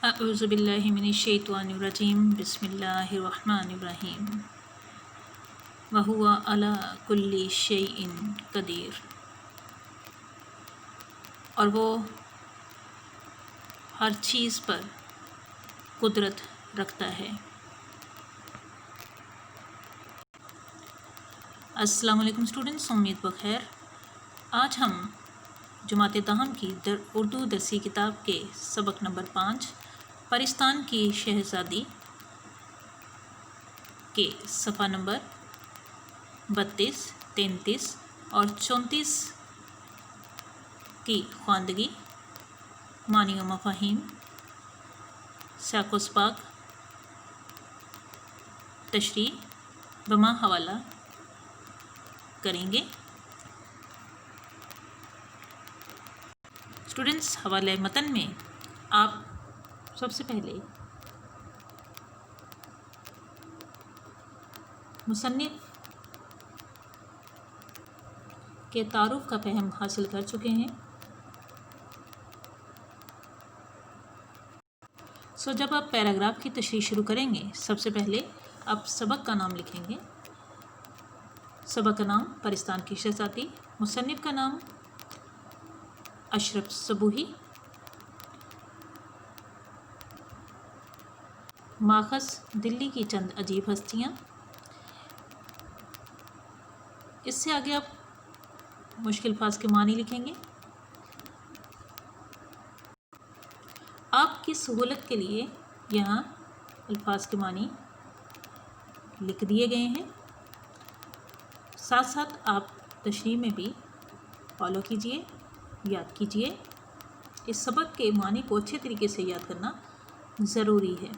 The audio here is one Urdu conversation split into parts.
اعوذ باللہ من الشیطان الرجیم بسم اللہ الرحمن الرحیم وہو علی کل شیء قدیر، اور وہ ہر چیز پر قدرت رکھتا ہے۔ السلام علیکم اسٹوڈنٹس، امید بخیر۔ آج ہم جماعت دہم کی اردو درسی کتاب کے سبق نمبر 5 پرستان کی شہزادی کے صفحہ نمبر 32، 33 اور 34 کی خواندگی، معنی و مفاہیم، سیاق و سباق، تشریح بما حوالہ کریں گے۔ اسٹوڈنٹس، حوالہ متن میں آپ سب سے پہلے مصنف کے تعارف کا فہم حاصل کر چکے ہیں۔ جب آپ پیراگراف کی تشریح شروع کریں گے، سب سے پہلے آپ سبق کا نام لکھیں گے۔ سبق کا نام پرستان کی شہزادی، مصنف کا نام اشرف صبوحی، ماخذ دلی کی چند عجیب ہستیاں۔ اس سے آگے آپ مشکل الفاظ کے معنی لکھیں گے۔ آپ کی سہولت کے لیے یہاں الفاظ کے معنی لکھ دیے گئے ہیں، ساتھ ساتھ آپ تشریح میں بھی فالو کیجئے، یاد کیجئے۔ اس سبق کے معنی کو اچھے طریقے سے یاد کرنا ضروری ہے۔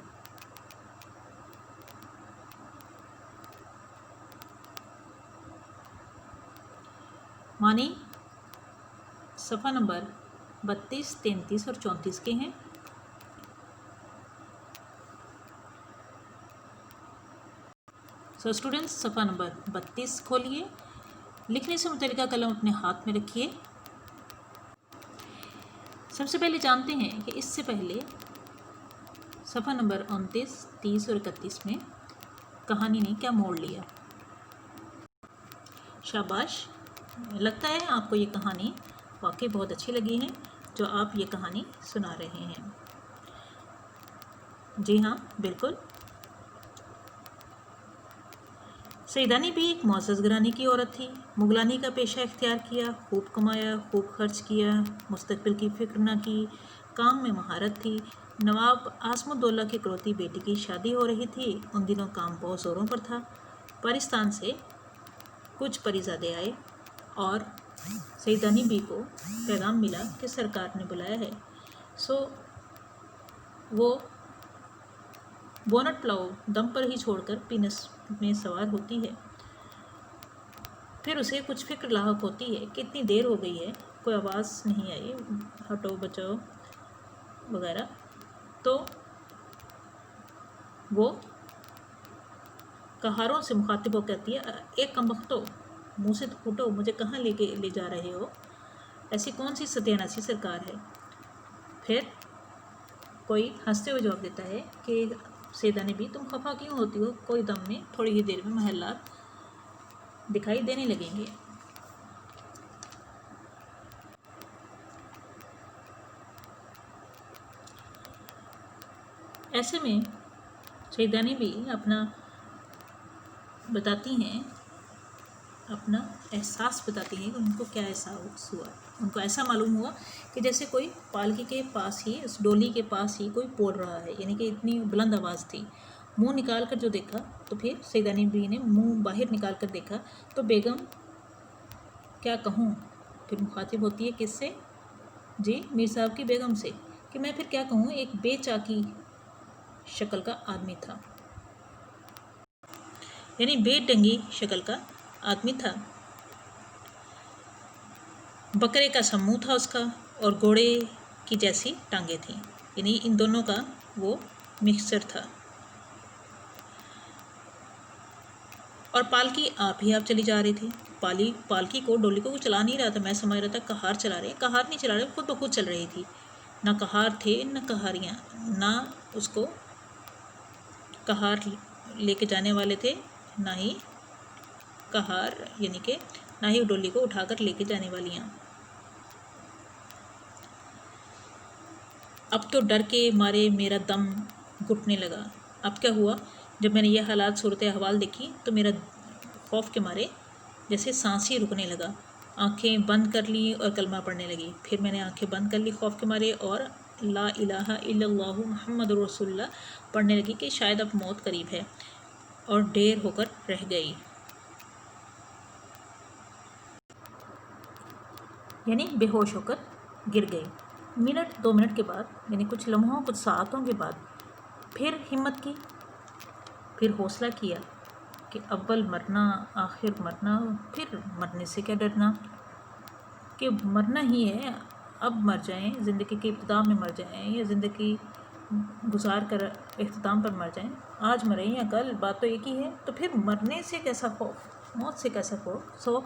معنی صفحہ نمبر 32، 33 اور 34 کے ہیں۔ اسٹوڈنٹس، صفحہ نمبر 32 کھولیے، لکھنے سے متعلقہ قلم اپنے ہاتھ میں رکھیے۔ سب سے پہلے جانتے ہیں کہ اس سے پہلے صفحہ نمبر 29، 30 اور 31 میں کہانی نے کیا موڑ لیا۔ شاباش، لگتا ہے آپ کو یہ کہانی واقعی بہت اچھی لگی ہے جو آپ یہ کہانی سنا رہے ہیں۔ جی ہاں، بالکل۔ سیدانی بھی ایک معزز گھرانے کی عورت تھی۔ مغلانی کا پیشہ اختیار کیا، خوب کمایا، خوب خرچ کیا، مستقبل کی فکر نہ کی، کام میں مہارت تھی۔ نواب عاصم الدولہ کی اکلوتی بیٹی کی شادی ہو رہی تھی۔ ان دنوں کام بہت زوروں پر تھا۔ پرستان سے کچھ پریزادے آئے اور سیدانی بی کو پیغام ملا کہ سرکار نے بلایا ہے۔ وہ بونٹ پلاؤ دم پر ہی چھوڑ کر پینس میں سوار ہوتی ہے۔ پھر اسے کچھ فکر لاحق ہوتی ہے کہ اتنی دیر ہو گئی ہے، کوئی آواز نہیں آئی، ہٹو بچاؤ وغیرہ۔ تو وہ کہاروں سے مخاطب ہو کہتی ہے، ایک کمبختو، منہ سے پھوٹو، مجھے کہاں لے جا رہے ہو؟ ایسی کون سی ستیاناسی سرکار ہے؟ پھر کوئی ہنستے ہوئے جواب دیتا ہے کہ سیدانی بھی، تم خفا کیوں ہوتی ہو؟ کوئی دم میں، تھوڑی ہی دیر میں محلات دکھائی دینے لگیں گے۔ ایسے میں سیدانی بھی اپنا بتاتی ہیں، اپنا احساس بتاتی ہیں کہ ان کو کیا احساس ہوا۔ ان کو ایسا معلوم ہوا کہ جیسے کوئی پالکی کے پاس ہی، اس ڈولی کے پاس ہی کوئی بول رہا ہے، یعنی کہ اتنی بلند آواز تھی۔ منہ نکال کر جو دیکھا تو پھر سیدانی بی نے منہ باہر نکال کر دیکھا تو بیگم کیا کہوں؟ پھر مخاطب ہوتی ہے کس سے؟ جی، میر صاحب کی بیگم سے، کہ میں پھر کیا کہوں، ایک بے چاکی شکل کا آدمی تھا، یعنی بے ڈنگی شکل کا آدمی تھا۔ بکرے کا سا منہ تھا اس کا، اور گھوڑے کی جیسی ٹانگیں تھیں، یعنی ان دونوں کا وہ مکسچر تھا۔ اور پالکی آپ چلی جا رہی تھی۔ پالکی کو، ڈولی کو چلا نہیں رہا تھا، میں سمجھ رہا تھا کہار چلا رہے، کہار نہیں چلا رہے، خود بخود چل رہی تھی۔ نہ کہار تھے نہ کہاریاں، نہ اس کو کہار لے کے جانے والے تھے، نہ ہی کہار یعنی کہ نہ ہی ڈولی کو اٹھا کر لے کے جانے والیاں۔ اب تو ڈر کے مارے میرا دم گھٹنے لگا۔ اب کیا ہوا؟ جب میں نے یہ حالات صورت احوال دیکھی تو میرا خوف کے مارے جیسے سانس ہی رکنے لگا۔ آنکھیں بند کر لی اور کلمہ پڑھنے لگی۔ پھر میں نے آنکھیں بند کر لی خوف کے مارے اور لا الہ الا اللہ محمد رسول اللہ پڑھنے لگی کہ شاید اب موت قریب ہے، اور ڈھیر ہو کر رہ گئی، یعنی بے ہوش ہو کر گر گئی۔ منٹ 2 منٹ کے بعد، یعنی کچھ لمحوں کچھ ساعتوں کے بعد پھر ہمت کی، پھر حوصلہ کیا کہ اول مرنا آخر مرنا، پھر مرنے سے کیا ڈرنا، کہ مرنا ہی ہے، اب مر جائیں، زندگی کے ابتداء میں مر جائیں یا زندگی گزار کر اختتام پر مر جائیں، آج مریں یا کل، بات تو ایک ہی ہے، تو پھر مرنے سے کیسا خوف، موت سے کیسا خوف۔ سو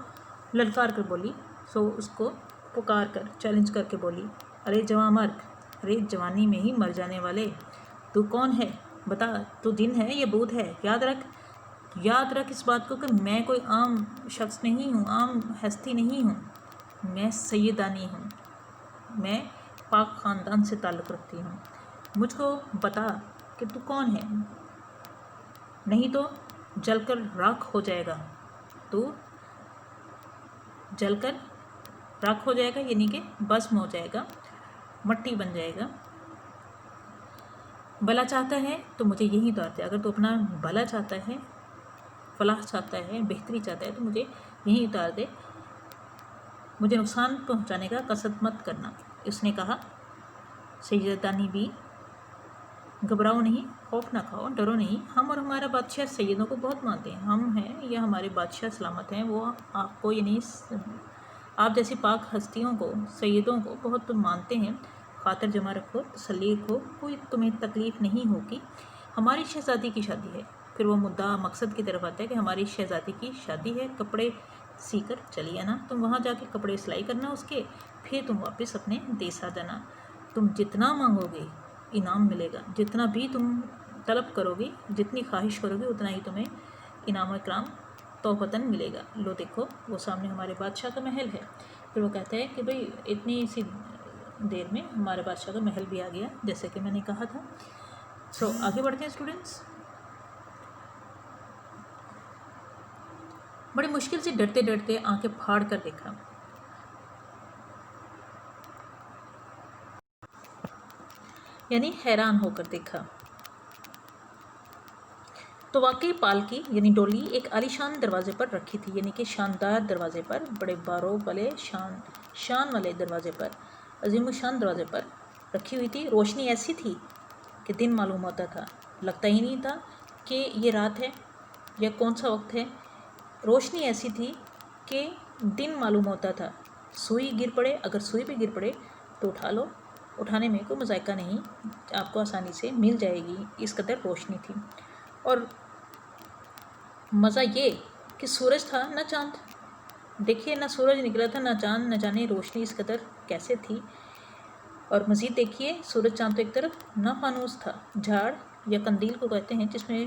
للکار کر بولی، سو اس کو پکار کر چیلنج کر کے بولی، ارے جواں مرگ، ارے جوانی میں ہی مر جانے والے، تو کون ہے بتا، تو دن ہے یا بوت ہے، یاد رکھ اس بات کو کہ میں کوئی عام شخص نہیں ہوں، عام ہستی نہیں ہوں، میں سیدانی ہوں، میں پاک خاندان سے تعلق رکھتی ہوں، مجھ کو بتا کہ تو کون ہے، نہیں تو جل کر راکھ ہو جائے گا، تو جل کر راکھ ہو جائے گا، یعنی کہ بھسم ہو جائے گا، مٹی بن جائے گا۔ بھلا چاہتا ہے تو مجھے یہی اتار دے، اگر تو اپنا بھلا چاہتا ہے، فلاح چاہتا ہے، بہتری چاہتا ہے، تو مجھے یہی اتار دے، مجھے نقصان پہنچانے کا قصد مت کرنا۔ اس نے کہا، سیدانی بھی گھبراؤ نہیں، خوف نہ کھاؤ، ڈرو نہیں، ہم اور ہمارا بادشاہ سیدوں کو بہت مانتے ہیں، ہم ہیں یا ہمارے بادشاہ سلامت ہیں، وہ آپ کو یعنی آپ جیسی پاک ہستیوں کو، سیدوں کو بہت مانتے ہیں، خاطر جمع رکھو، تسلی رکھو، کوئی تمہیں تکلیف نہیں ہوگی، ہماری شہزادی کی شادی ہے۔ پھر وہ مدعا مقصد کی طرف آتا ہے کہ ہماری شہزادی کی شادی ہے، کپڑے سی کر چلی آنا، تم وہاں جا کے کپڑے سلائی کرنا اس کے، پھر تم واپس اپنے دیس آ جانا، تم جتنا مانگو گے انعام ملے گا، جتنا بھی تم طلب کرو گی، جتنی خواہش کرو گی، اتنا ہی تمہیں انعام و اکرام توفتاً ملے گا۔ لو دیکھو وہ سامنے ہمارے بادشاہ کا محل ہے۔ پھر وہ کہتا ہے کہ بھئی اتنی سی دیر میں ہمارے بادشاہ کا محل بھی آ گیا، جیسے کہ میں نے کہا تھا۔ سو آگے بڑھتے ہیں اسٹوڈنٹس۔ بڑی مشکل سے ڈرتے ڈرتے آنکھیں پھاڑ کر دیکھا، یعنی حیران ہو کر دیکھا، تو واقعی پالکی یعنی ڈولی ایک عالیشان دروازے پر رکھی تھی، یعنی کہ شاندار دروازے پر، بڑے باروں والے شان والے دروازے پر، عظیم الشان دروازے پر رکھی ہوئی تھی۔ روشنی ایسی تھی کہ دن معلوم ہوتا تھا، لگتا ہی نہیں تھا کہ یہ رات ہے یا کون سا وقت ہے، روشنی ایسی تھی کہ دن معلوم ہوتا تھا۔ سوئی گر پڑے، اگر سوئی بھی گر پڑے تو اٹھا لو، اٹھانے میں کوئی مذائقہ نہیں، آپ کو آسانی سے مل جائے گی، اس قدر روشنی تھی۔ اور مزہ یہ کہ سورج تھا نہ چاند، دیکھیے نہ سورج نکلا تھا نہ چاند، نہ جانے روشنی اس قدر کیسے تھی۔ اور مزید دیکھیے سورج چاند تو ایک طرف، نہ فانوس تھا، جھاڑ یا قندیل کو کہتے ہیں جس میں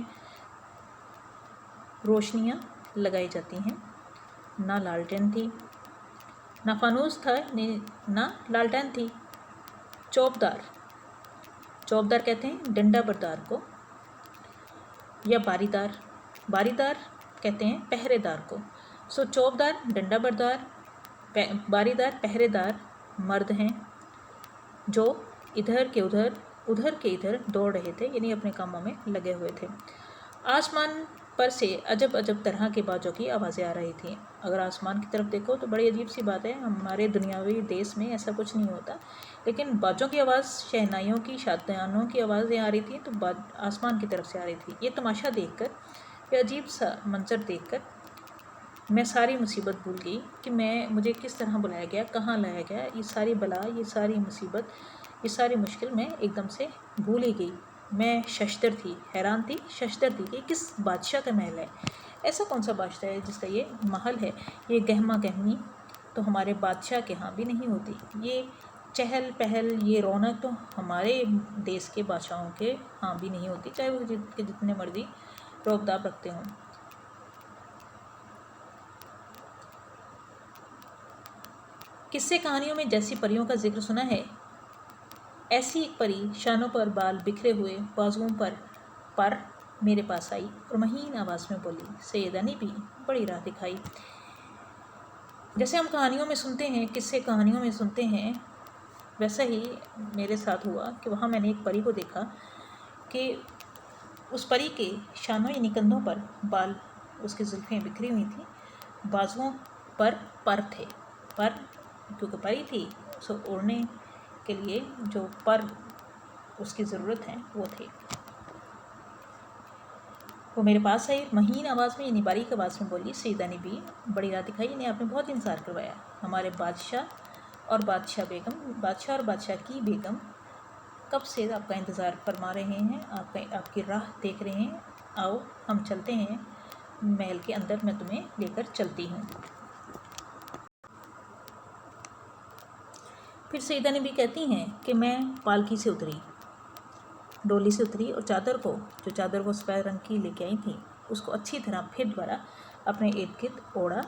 روشنیاں لگائی جاتی ہیں، نہ لالٹین تھی، نہ فانوس تھا، نہ لالٹین تھی۔ چوبدار کہتے ہیں ڈنڈا بردار کو، یا باریدار کہتے ہیں پہرے دار کو۔ سو چوبدار ڈنڈا بردار، باریدار پہرے دار مرد ہیں جو ادھر کے ادھر دوڑ رہے تھے، یعنی اپنے کاموں میں لگے ہوئے تھے۔ آسمان پر سے عجب طرح کے باجوں کی آوازیں آ رہی تھیں۔ اگر آسمان کی طرف دیکھو تو بڑی عجیب سی بات ہے، ہمارے دنیاوی دیس میں ایسا کچھ نہیں ہوتا، لیکن باجوں کی آواز، شہنائیوں کی، شادیانوں کی آوازیں آ رہی تھیں تو آسمان کی طرف سے آ رہی تھی۔ یہ تماشا دیکھ کر، یہ عجیب سا منظر دیکھ کر میں ساری مصیبت بھول گئی کہ مجھے کس طرح بلایا گیا، کہاں لایا گیا، یہ ساری بلا، یہ ساری مصیبت، یہ ساری مشکل میں ایک دم سے بھول ہی گئی۔ میں ششدر تھی، حیران تھی، ششدر تھی کہ کس بادشاہ کا محل ہے، ایسا کون سا بادشاہ ہے جس کا یہ محل ہے، یہ گہما گہمی تو ہمارے بادشاہ کے ہاں بھی نہیں ہوتی، یہ چہل پہل یہ رونق تو ہمارے دیس کے بادشاہوں کے ہاں بھی نہیں ہوتی، چاہے وہ جتنے مرضی روب داب رکھتے ہوں۔ قصے کہانیوں میں جیسی پریوں کا ذکر سنا ہے، ایسی ایک پری شانوں پر بال بکھرے ہوئے، بازوؤں پر میرے پاس آئی اور مہین آواز میں بولی، سیدہ نے بھی بڑی راہ دکھائی۔ جیسے ہم کہانیوں میں سنتے ہیں، قصے کہانیوں میں سنتے ہیں، ویسا ہی میرے ساتھ ہوا کہ وہاں میں نے ایک پری کو دیکھا کہ اس پری کے شانوں یعنی کندھوں پر بال، اس کی زلفیں بکھری ہوئی تھیں، بازوؤں پر تھے، پر کیونکہ پری تھی سو اڑنے کے لیے جو پر اس کی ضرورت ہے وہ تھے۔ وہ میرے پاس آئی، مہین آواز میں یعنی باریک آواز میں بولی، سیدہ نے بھی بڑی راہ دکھائی، یعنی آپ نے بہت انتظار کروایا، ہمارے بادشاہ اور بادشاہ کی بیگم کب سے آپ کا انتظار فرما رہے ہیں، آپ کی راہ دیکھ رہے ہیں، آؤ ہم چلتے ہیں محل کے اندر، میں تمہیں لے کر چلتی ہوں۔ پھر سیدہ نے بھی کہتی ہیں کہ میں پالکی سے اتری، ڈولی سے اتری، اور چادر کو سفید رنگ کی لے کے آئی تھی، اس کو اچھی طرح پھر دوبارہ اپنے ارد گرد اوڑھا،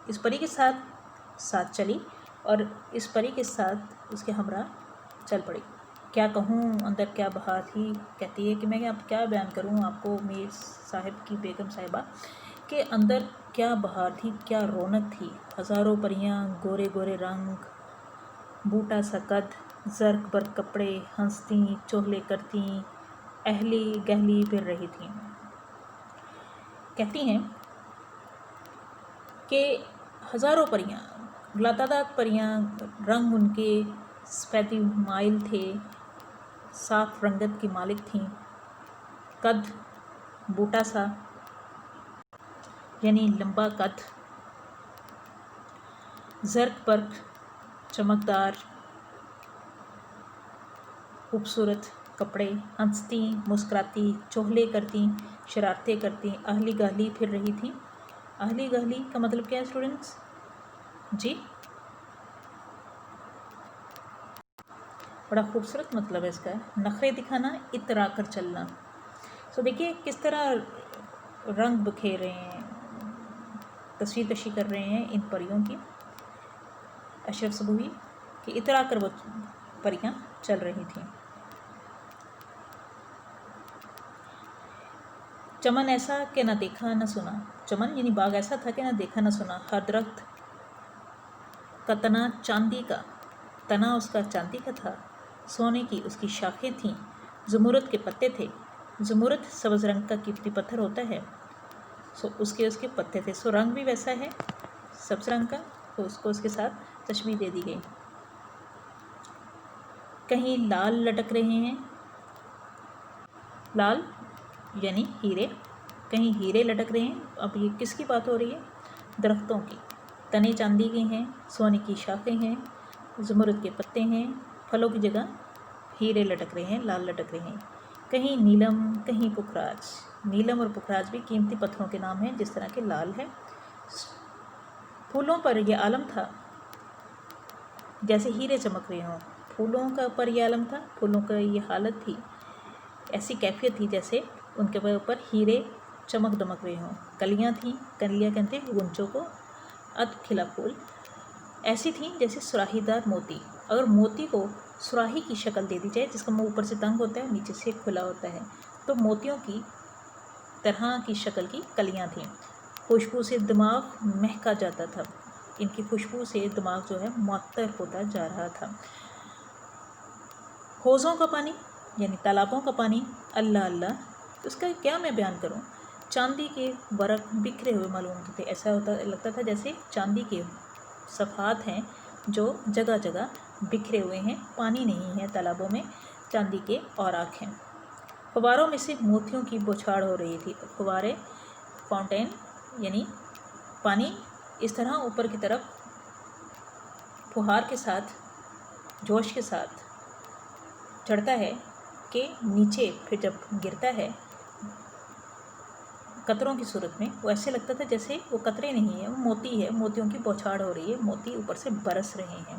اس پری کے ساتھ چلی اور اس پری کے ساتھ اس کے ہمراہ چل پڑی۔ کیا کہوں اندر کیا بہار تھی، کہتی ہے کہ میں اب کیا بیان کروں آپ کو میر صاحب کی بیگم صاحبہ کہ اندر کیا بہار تھی، کیا رونق تھی، ہزاروں پریاں، گورے گورے رنگ، بوٹا سا قد، زرق برق کپڑے، ہنستی چولے کرتی، اہلی گہلی پھر رہی تھیں۔ کہتی ہیں کہ ہزاروں پریاں، لاتعداد پریاں، رنگ ان کے سفیدی مائل تھے، صاف رنگت کی مالک تھیں، قد بوٹا سا یعنی لمبا قد، زرق برق چمکدار خوبصورت کپڑے، ہنستی مسکراتی، چولے کرتی، شرارتیں کرتی، اہلی گہلی پھر رہی تھیں۔ اہلی گہلی کا مطلب کیا ہے اسٹوڈنٹس؟ جی بڑا خوبصورت مطلب ہے اس کا، نخرے دکھانا، اترا کر چلنا۔ سو دیکھیے کس طرح رنگ بکھیر رہے ہیں، تصویر کشی کر رہے ہیں ان پریوں کی، اشرف صبوحی، کہ اترا کر وہ پریاں چل رہی تھیں۔ چمن ایسا کہ نہ دیکھا نہ سنا، چمن یعنی باغ ایسا تھا کہ نہ دیکھا نہ سنا، ہر درخت کا تنا چاندی کا، تنا اس کا چاندی کا تھا، سونے کی اس کی شاخیں تھیں، زمرد کے پتے تھے، زمرد سبز رنگ کا قیمتی پتھر ہوتا ہے، سو اس کے پتے تھے، سو رنگ بھی ویسا ہے سبز رنگ کا، تو اس کو اس کے ساتھ تشبیہ دے دی گئی۔ کہیں لال لٹک رہے ہیں، لال یعنی ہیرے، کہیں ہیرے لٹک رہے ہیں، اب یہ کس کی بات ہو رہی ہے؟ درختوں کی، تنے چاندی کے ہیں، سونے کی شاخیں ہیں، زمرد کے پتے ہیں، پھلوں کی جگہ ہیرے لٹک رہے ہیں، لال لٹک رہے ہیں، کہیں نیلم کہیں پکھراج، نیلم اور پکھراج بھی قیمتی پتھروں کے نام ہیں جس طرح کہ لال ہے۔ پھولوں پر یہ عالم تھا جیسے ہیرے چمک رہے ہوں، پھولوں کا پر یہ عالم تھا، پھولوں کا یہ حالت تھی، ایسی کیفیت تھی جیسے ان کے اوپر ہیرے چمک دمک رہے ہوں، کلیاں تھیں، کلیاں کہتے ہیں گنچوں کو، اد کھلا پھول، ایسی تھیں جیسے سراہی دار موتی، اگر موتی کو سراہی کی شکل دے دی جائے جس کا منہ اوپر سے تنگ ہوتا ہے نیچے سے کھلا ہوتا ہے، تو موتیوں کی طرح کی شکل کی کلیاں تھیں، خوشبو سے دماغ مہکا جاتا تھا، ان کی خوشبو سے دماغ جو ہے معطر ہوتا جا رہا تھا۔ حوضوں کا پانی یعنی تالابوں کا پانی، اللہ اللہ، اس کا کیا میں بیان کروں، چاندی کے برق بکھرے ہوئے معلوم ہوتے تھے، ایسا لگتا تھا جیسے چاندی کے صفحات ہیں جو جگہ جگہ بکھرے ہوئے ہیں، پانی نہیں ہے تالابوں میں، چاندی کے اوراق ہیں۔ فواروں میں سے موتیوں کی بوچھاڑ ہو رہی تھی، فوارے فاؤنٹین یعنی پانی اس طرح اوپر کی طرف پھوہار کے ساتھ، جوش کے ساتھ چڑھتا ہے کہ نیچے پھر جب گرتا ہے قطروں کی صورت میں، وہ ایسے لگتا تھا جیسے وہ قطرے نہیں ہیں، وہ موتی ہے، موتیوں کی بوچھاڑ ہو رہی ہے، موتی اوپر سے برس رہے ہیں۔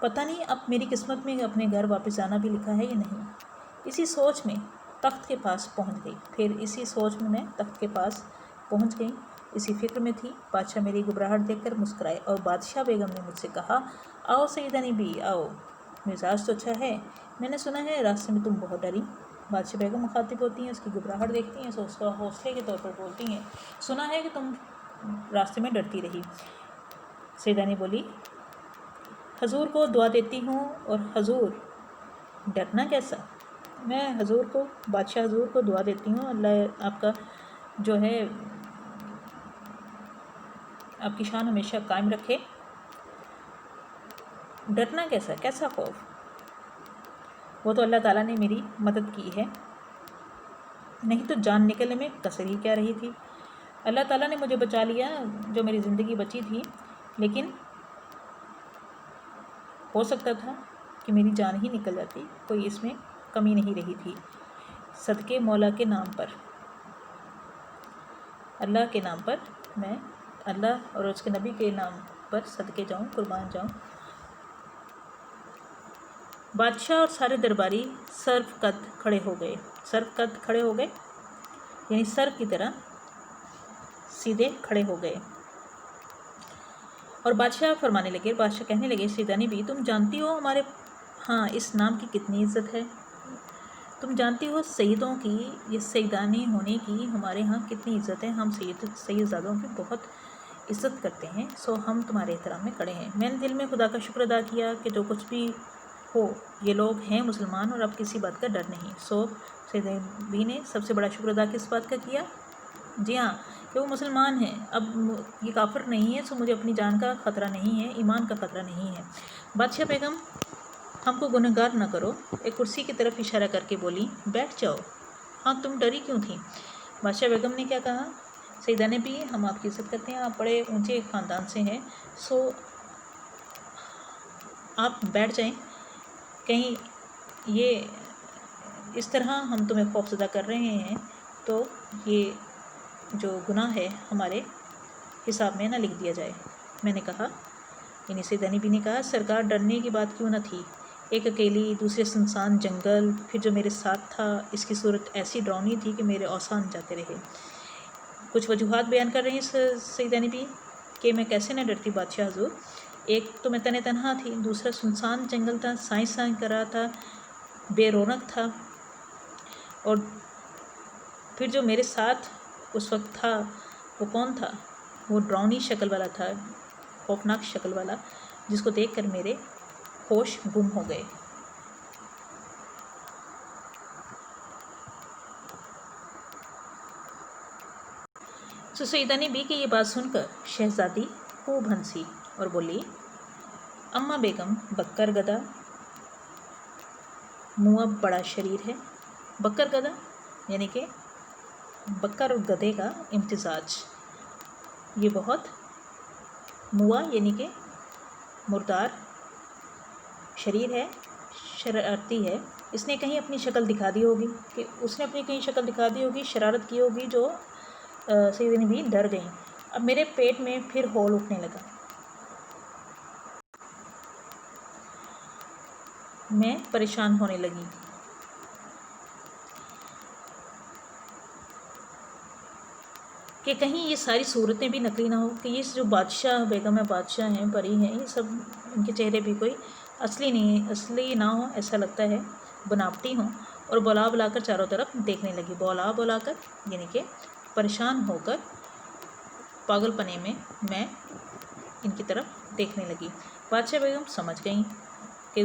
پتہ نہیں اب میری قسمت میں اپنے گھر واپس جانا بھی لکھا ہے یا نہیں۔ اسی سوچ میں تخت کے پاس پہنچ گئی، پھر اسی سوچ میں تخت کے پاس پہنچ گئی، اسی فکر میں تھی۔ بادشاہ میری گھبراہٹ دیکھ کر مسکرائے اور بادشاہ بیگم نے مجھ سے کہا، آؤ سیدانی بی آؤ، مزاج تو اچھا ہے، میں نے سنا ہے راستے میں تم بہت ڈری۔ بادشاہ بیگم مخاطب ہوتی ہیں، اس کی گھبراہٹ دیکھتی ہیں، اس کا حوصلے کے طور پر بولتی ہیں، سنا ہے کہ تم راستے میں ڈرتی رہی۔ سیدانی بولی، حضور کو دعا دیتی ہوں اور حضور ڈرنا کیسا؟ میں حضور کو، بادشاہ حضور کو دعا دیتی ہوں، اللہ آپ کا جو ہے آپ کی شان ہمیشہ قائم رکھے۔ ڈرنا کیسا خوف؟ وہ تو اللہ تعالیٰ نے میری مدد کی ہے، نہیں تو جان نکلنے میں کسر ہی کیا رہی تھی۔ اللہ تعالیٰ نے مجھے بچا لیا، جو میری زندگی بچی تھی، لیکن ہو سکتا تھا کہ میری جان ہی نکل جاتی، کوئی اس میں کمی نہیں رہی تھی۔ صدقے مولا کے نام پر، اللہ کے نام پر، میں اللہ اور اس کے نبی کے نام پر صدقے جاؤں، قربان جاؤں۔ بادشاہ اور سارے درباری سرو قد کھڑے ہو گئے، یعنی سرو کی طرح سیدھے کھڑے ہو گئے، اور بادشاہ کہنے لگے، سیدانی بھی تم جانتی ہو ہمارے ہاں اس نام کی کتنی عزت ہے، تم جانتی ہو سیدوں کی یا سیدانی ہونے کی ہمارے ہاں کتنی عزت ہے، ہم سیدزادوں کی بہت عزت کرتے ہیں، سو ہم تمہارے احترام میں کھڑے ہیں۔ میں نے دل میں خدا کا شکر ادا کیا کہ جو کچھ بھی ہو یہ لوگ ہیں مسلمان اور اب کسی بات کا ڈر نہیں۔ سو سیدانی نے سب سے بڑا شکر ادا کس بات کا کیا؟ جی ہاں، کہ وہ مسلمان ہیں، اب یہ کافر نہیں ہے، سو مجھے اپنی جان کا خطرہ نہیں ہے، ایمان کا خطرہ نہیں ہے۔ بادشاہ بیگم ہم کو گنہگار نہ کرو، ایک کرسی کی طرف اشارہ کر کے بولی، بیٹھ جاؤ۔ ہاں تم ڈری کیوں تھی؟ بادشاہ بیگم نے کیا کہا، سیدانی بھی ہم آپ کی عزت کرتے ہیں، آپ بڑے اونچے خاندان سے ہیں، سو آپ بیٹھ جائیں، کہیں یہ اس طرح ہم تمہیں خوفزدہ کر رہے ہیں تو یہ جو گناہ ہے ہمارے حساب میں نہ لکھ دیا جائے۔ میں نے کہا، یعنی سیدانی بھی نے کہا، سرکار ڈرنے کی بات کیوں نہ تھی، ایک اکیلی، دوسرے سنسان جنگل، پھر جو میرے ساتھ تھا اس کی صورت ایسی ڈراؤنی تھی کہ میرے اوسان جاتے رہے۔ کچھ وجوہات بیان کر رہی ہیں سیدانی بھی کہ میں کیسے نہ ڈرتی بادشاہ حضور۔ ایک تو میں تنہا تھی، دوسرا سنسان جنگل تھا، سائیں کر رہا تھا، بے رونق تھا، اور پھر جو میرے ساتھ اس وقت تھا وہ کون تھا؟ وہ ڈراؤنی شکل والا تھا، خوفناک شکل والا، جس کو دیکھ کر میرے ہوش گم ہو گئے۔ سیدانی بی کی یہ بات سن کر شہزادی خوب ہنسی اور بولی، اماں بیگم بکر گدھا منہ بڑا شریر ہے۔ بکر گدھا یعنی کہ بکر اور گدھے کا امتزاج، یہ بہت موا یعنی کہ مردار شریر ہے، شرارتی ہے، اس نے کہیں اپنی شکل دکھا دی ہوگی، شرارت کی ہوگی، جو سیدانی بھی ڈر گئیں۔ اب میرے پیٹ میں پھر ہول اٹھنے لگا، میں پریشان ہونے لگی کہ کہیں یہ ساری صورتیں بھی نقلی نہ ہو، کہ یہ جو بادشاہ بیگم ہے، بادشاہ ہیں، پری ہیں، یہ سب ان کے چہرے بھی کوئی اصلی نہ ہو، ایسا لگتا ہے، بناوٹی ہوں۔ اور بولا کر چاروں طرف دیکھنے لگی، بولا کر یعنی کہ پریشان ہو کر، پاگل پنے میں ان کی طرف دیکھنے لگی۔ بادشاہ بیگم سمجھ گئیں کہ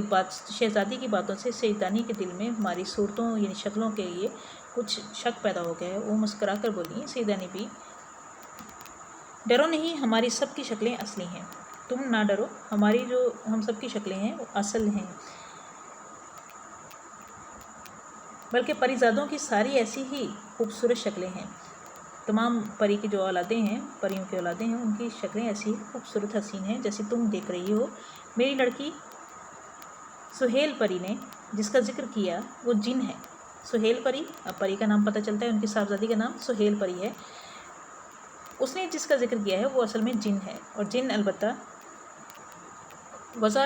شہزادی کی باتوں سے سیدانی کے دل میں ہماری صورتوں یعنی شکلوں کے لیے کچھ شک پیدا ہو گیا ہے۔ وہ مسکرا کر بولی، سیدانی بھی ڈرو نہیں، ہماری سب کی شکلیں اصلی ہیں، تم نہ ڈرو، ہم سب کی شکلیں ہیں وہ اصل ہیں، بلکہ پری زادوں کی ساری ایسی ہی خوبصورت شکلیں ہیں، تمام پری کی جو اولادیں ہیں، پریوں کی اولادیں ہیں، ان کی شکلیں ایسی خوبصورت حسین ہیں جیسے تم دیکھ رہی ہو۔ میری لڑکی سہیل پری نے جس کا ذکر کیا وہ جن ہے، سہیل پری، اب پری کا نام پتہ چلتا ہے، ان کی صاحبزادی کا نام سہیل پری ہے، اس نے جس کا ذکر کیا ہے وہ اصل میں جن ہے، اور جن البتہ وضع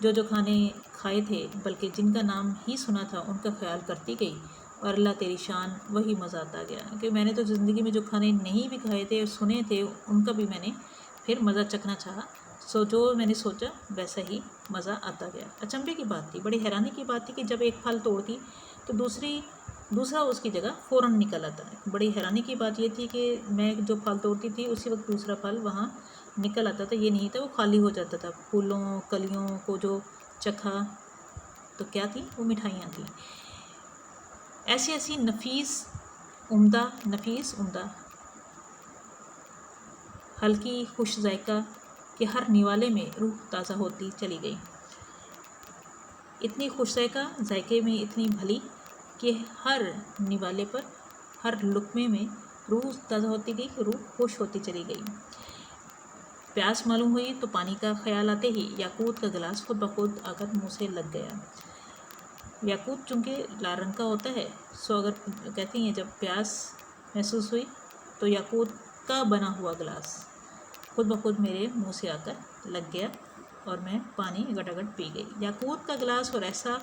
جو کھانے کھائے تھے بلکہ جن کا نام ہی سنا تھا ان کا خیال کرتی گئی، اور اللہ تیری شان وہی مزہ آتا گیا کہ میں نے تو زندگی میں جو کھانے نہیں بھی کھائے تھے اور سنے تھے ان کا بھی میں نے پھر مزہ چکھنا چاہا، جو میں نے سوچا ویسا ہی مزہ آتا گیا۔ اچنبھے کی بات تھی، بڑی حیرانی کی بات تھی کہ جب ایک پھل توڑتی تو دوسرا اس کی جگہ فوراً نکل آتا ہے۔ بڑی حیرانی کی بات یہ تھی کہ میں جو پھل توڑتی تھی اسی وقت دوسرا پھل وہاں نکل آتا تھا، یہ نہیں تھا وہ خالی ہو جاتا تھا۔ پھولوں کلیوں کو جو چکھا تو کیا تھی؟ وہ مٹھائیاں تھیں، ایسی نفیس عمدہ ہلکی خوش ذائقہ کہ ہر نوالے میں روح تازہ ہوتی چلی گئی، اتنی خوش ذائقے میں اتنی بھلی کہ ہر نوالے پر ہر لقمے میں روح تازہ ہوتی گئی، روح خوش ہوتی چلی گئی۔ پیاس معلوم ہوئی تو پانی کا خیال آتے ہی یاقوت کا گلاس خود بخود آ کر منہ سے لگ گیا۔ یاقوت چونکہ لال رنگ کا ہوتا ہے، اگر کہتی ہیں جب پیاس محسوس ہوئی تو یاقوت کا بنا ہوا گلاس خود بخود میرے منہ سے آ کر لگ گیا اور میں پانی گٹ گٹ پی گئی۔ یاقوت کا گلاس اور ایسا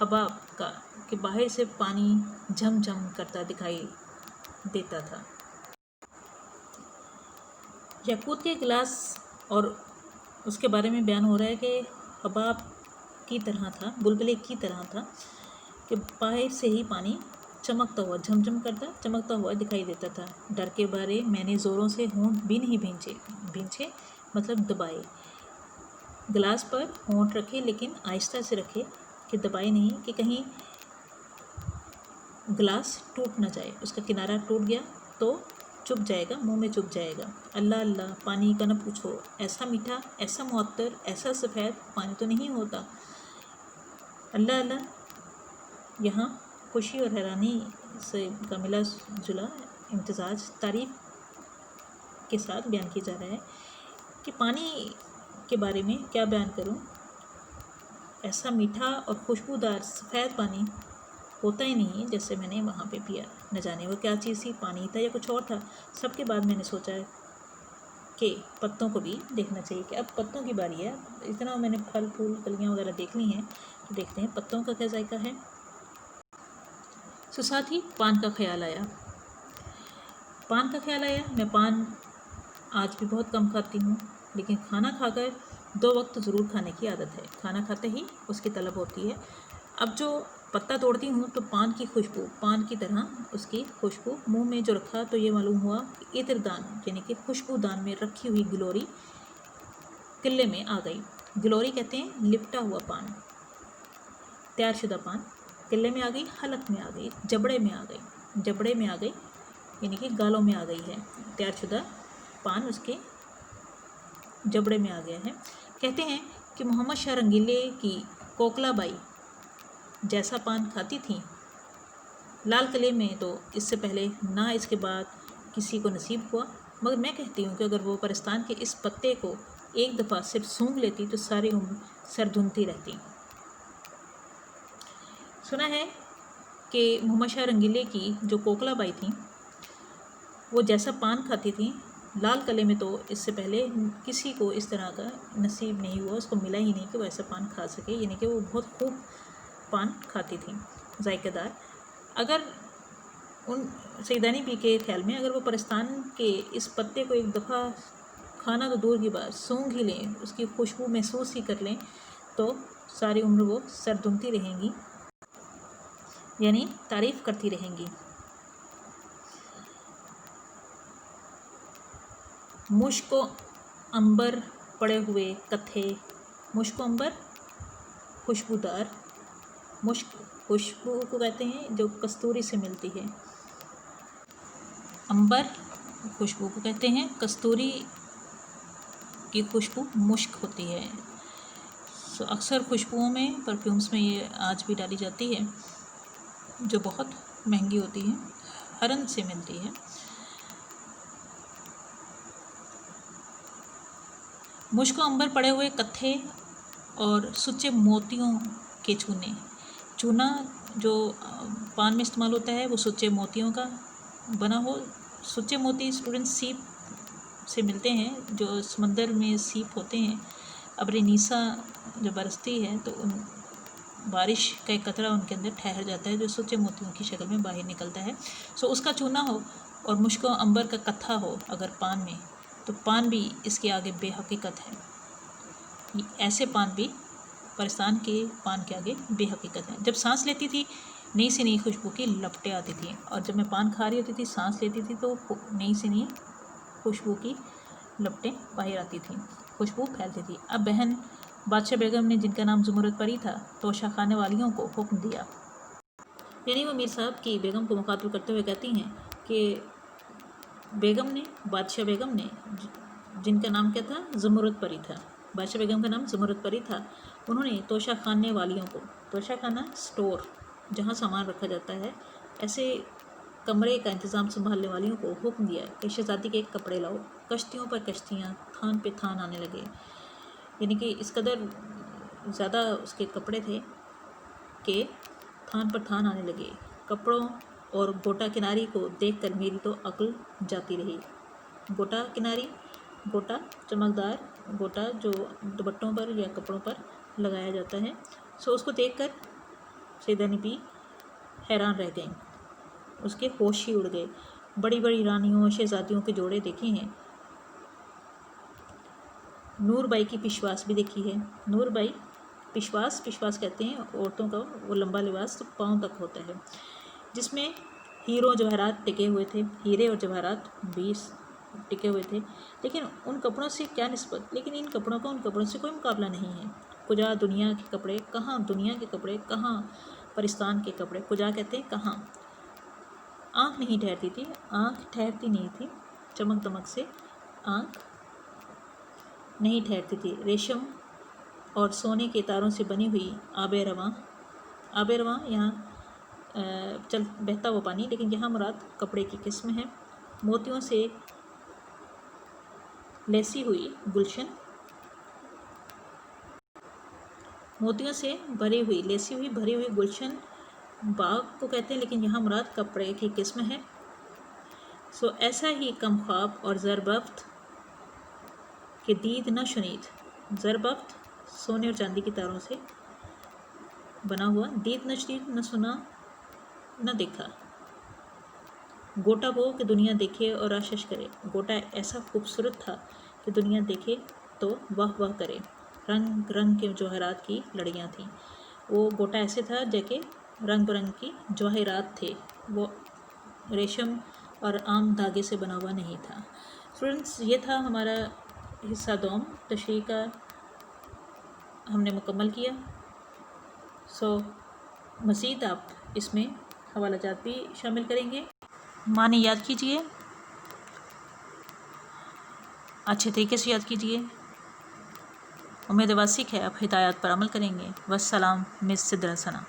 حباب کا کہ باہر سے پانی جھم جھم کرتا دکھائی دیتا تھا۔ یاقوت کے گلاس اور اس کے بارے میں بیان ہو رہا ہے کہ حباب کی طرح تھا، بلبلے کی طرح تھا کہ باہر سے ہی پانی چمکتا ہوا جھم جھم کرتا چمکتا ہوا دکھائی دیتا تھا۔ ڈر کے بارے میں نے زوروں سے ہونٹ بھی نہیں بھینچے مطلب دبائے، گلاس پر ہونٹ رکھے لیکن آہستہ سے رکھے کہ دبائے نہیں کہ کہیں گلاس ٹوٹ نہ جائے، اس کا کنارہ ٹوٹ گیا تو چپ جائے گا، منہ میں چپ جائے گا۔ اللہ اللہ، پانی کا نہ پوچھو، ایسا میٹھا، ایسا معطر، ایسا سفید پانی تو نہیں ہوتا۔ اللہ اللہ، یہاں خوشی اور حیرانی سے کا ملا جلا امتزاج تعریف کے ساتھ بیان کیا جا رہا ہے کہ پانی کے بارے میں کیا بیان کروں، ایسا میٹھا اور خوشبودار سفید پانی ہوتا ہی نہیں جیسے میں نے وہاں پہ پیا۔ نہ جانے وہ کیا چیز تھی، پانی تھا یا کچھ اور تھا۔ سب کے بعد میں نے سوچا کہ پتوں کو بھی دیکھنا چاہیے کہ اب پتوں کی باری ہے، اتنا میں نے پھل پھول کلیاں وغیرہ دیکھ لی ہیں تو دیکھتے ہیں پتوں کا کیا ذائقہ ہے۔ ساتھ ہی پان کا خیال آیا۔ میں پان آج بھی بہت کم کھاتی ہوں، لیکن کھانا کھا کر 2 وقت ضرور کھانے کی عادت ہے، کھانا کھاتے ہی اس کی طلب ہوتی ہے۔ اب جو پتا توڑتی ہوں تو پان کی خوشبو، پان کی طرح اس کی خوشبو منہ میں جو رکھا تو یہ معلوم ہوا کہ عطر دان یعنی کہ خوشبو دان میں رکھی ہوئی گلوری قلے میں آ گئی۔ گلوری کہتے ہیں لپٹا ہوا پان، تیار شدہ پان قلے میں آ گئی، حلق میں آ گئی، جبڑے میں آ گئی یعنی کہ گالوں میں آ گئی ہے۔ تیار شدہ پان اس کے جبڑے میں آ گیا ہے۔ کہتے ہیں کہ محمد شاہ رنگیلے کی کوکلا بائی جیسا پان کھاتی تھیں لال قلعے میں تو اس سے پہلے نہ اس کے بعد کسی کو نصیب ہوا، مگر میں کہتی ہوں کہ اگر وہ پرستان کے اس پتے کو ایک دفعہ صرف سونگھ لیتی تو ساری عمر سر دھنتی رہتی۔ سنا ہے کہ محمد شاہ رنگیلے کی جو کوکلا بائی تھیں وہ جیسا پان کھاتی تھیں لال قلعے میں تو اس سے پہلے کسی کو اس طرح کا نصیب نہیں ہوا، اس کو ملا ہی نہیں کہ وہ ایسا پان کھا سکے، یعنی کہ وہ بہت خوب پان کھاتی تھیں، ذائقہ دار۔ اگر ان سیدانی بی کے خیال میں اگر وہ پرستان کے اس پتے کو ایک دفعہ کھانا تو دور کی بات سونگھ ہی لیں، اس کی خوشبو محسوس ہی کر لیں تو ساری عمر وہ سر دھنتی رہیں گی، یعنی تعریف کرتی رہیں گی۔ مشک و عنبر پڑے ہوئے کتھے، مشک و عنبر خوشبودار، مشک خوشبو کو کہتے ہیں جو کستوری سے ملتی ہے، عنبر خوشبو کو کہتے ہیں، کستوری کی خوشبو مشک ہوتی ہے۔ اکثر خوشبوؤں میں پرفیومز میں یہ آج بھی ڈالی جاتی ہے جو بہت مہنگی ہوتی ہے، ہرن سے ملتی ہے۔ مشک و عنبر پڑے ہوئے کتھے اور سچے موتیوں کے چونا جو پان میں استعمال ہوتا ہے وہ سچے موتیوں کا بنا ہو۔ سچے موتی اسٹوڈنٹ سیپ سے ملتے ہیں، جو سمندر میں سیپ ہوتے ہیں، ابر نیسا جب برستی ہے تو ان بارش کا ایک قطرہ ان کے اندر ٹھہر جاتا ہے جو سچے موتیوں کی شکل میں باہر نکلتا ہے. سو اس کا چونا ہو اور مشک و عنبر کا کتھا ہو اگر پان میں، تو پان بھی اس کے آگے بے حقیقت ہے. ایسے پان بھی پرستان کے پان کے آگے بے حقیقت ہے. جب سانس لیتی تھی نئی سے نئی خوشبو کی لپٹیں آتی تھیں، اور جب میں پان کھا رہی ہوتی تھی سانس لیتی تھی تو نئی سے نئی خوشبو کی لپٹیں باہر آتی تھیں، خوشبو پھیلتی تھی. اب بہن بادشاہ بیگم نے، جن کا نام زمرد پری تھا، توشہ خانے والیوں کو حکم دیا. یعنی وہ میر صاحب کی بیگم کو مخاطب کرتے ہوئے کہتی ہیں کہ بیگم نے، بادشاہ بیگم نے، جن کا نام کیا تھا؟ زمرد پری تھا. بادشاہ بیگم کا نام زمرد پری تھا. انہوں نے توشہ خانے والیوں کو، توشہ خانہ اسٹور جہاں سامان رکھا جاتا ہے، ایسے کمرے کا انتظام سنبھالنے والیوں کو حکم دیا کہ شہزادی کے کپڑے لاؤ. کشتیوں پر کشتیاں، تھان پہ تھان آنے لگے. یعنی کہ اس قدر زیادہ اس کے کپڑے تھے کہ تھان پر تھان آنے لگے. کپڑوں اور گوٹا کناری کو دیکھ کر میری تو عقل جاتی رہی. گوٹا کناری، گوٹا چمکدار گوٹا جو دوپٹوں پر یا کپڑوں پر لگایا جاتا ہے. سو اس کو دیکھ کر سیدہ نبی حیران رہ گئیں، اس کے ہوش ہی اڑ گئے. بڑی بڑی رانیوں، شہزادیوں کے جوڑے دیکھے ہیں. نور بائی کی پشواس بھی دیکھی ہے. نور بائی پشواس کہتے ہیں عورتوں کا وہ لمبا لباس تو پاؤں تک ہوتا ہے، جس میں ہیروں جواہرات ٹکے ہوئے تھے. ہیرے اور جواہرات 20 ٹکے ہوئے تھے. لیکن ان کپڑوں سے کیا نسبت، لیکن ان کپڑوں کا ان کپڑوں سے کوئی مقابلہ نہیں ہے. کجا دنیا کے کپڑے، کہاں دنیا کے کپڑے، کہاں پرستان کے کپڑے. کجا کہتے ہیں کہاں. آنکھ نہیں ٹھہرتی تھی، آنکھ ٹھہرتی نہیں تھی، چمک دمک سے آنکھ نہیں ٹھہرتی تھی. ریشم اور سونے کے تاروں سے بنی ہوئی آب رواں یہاں چل بہتا ہوا پانی، لیکن یہاں مراد کپڑے کی قسم ہے. موتیوں سے لیسی ہوئی گلشن، موتیوں سے بھری ہوئی گلشن باغ کو کہتے ہیں، لیکن یہاں مراد کپڑے کی قسم ہے. سو ایسا ہی کم خواب اور زربفت کہ دید نہ شنید. زربفت سونے اور چاندی کی تاروں سے بنا ہوا، دید نہ شنید نہ سنا نہ دیکھا. گوٹا وہ کہ دنیا دیکھے اور آشش کرے. گوٹا ایسا خوبصورت تھا کہ دنیا دیکھے تو واہ واہ کرے. رنگ رنگ کے جواہرات کی لڑیاں تھیں. وہ گوٹا ایسے تھا جیسے رنگ برنگ کی جواہرات تھے، وہ ریشم اور عام دھاگے سے بنا ہوا نہیں تھا. فرینڈس، یہ تھا ہمارا حصہ دوم تشریح کا، ہم نے مکمل کیا. سو مزید آپ اس میں حوالہ جات بھی شامل کریں گے. معنی یاد کیجئے، اچھے طریقے سے یاد کیجئے. امید واسق ہے آپ ہدایات پر عمل کریں گے. والسلام مس سدرا ثنا.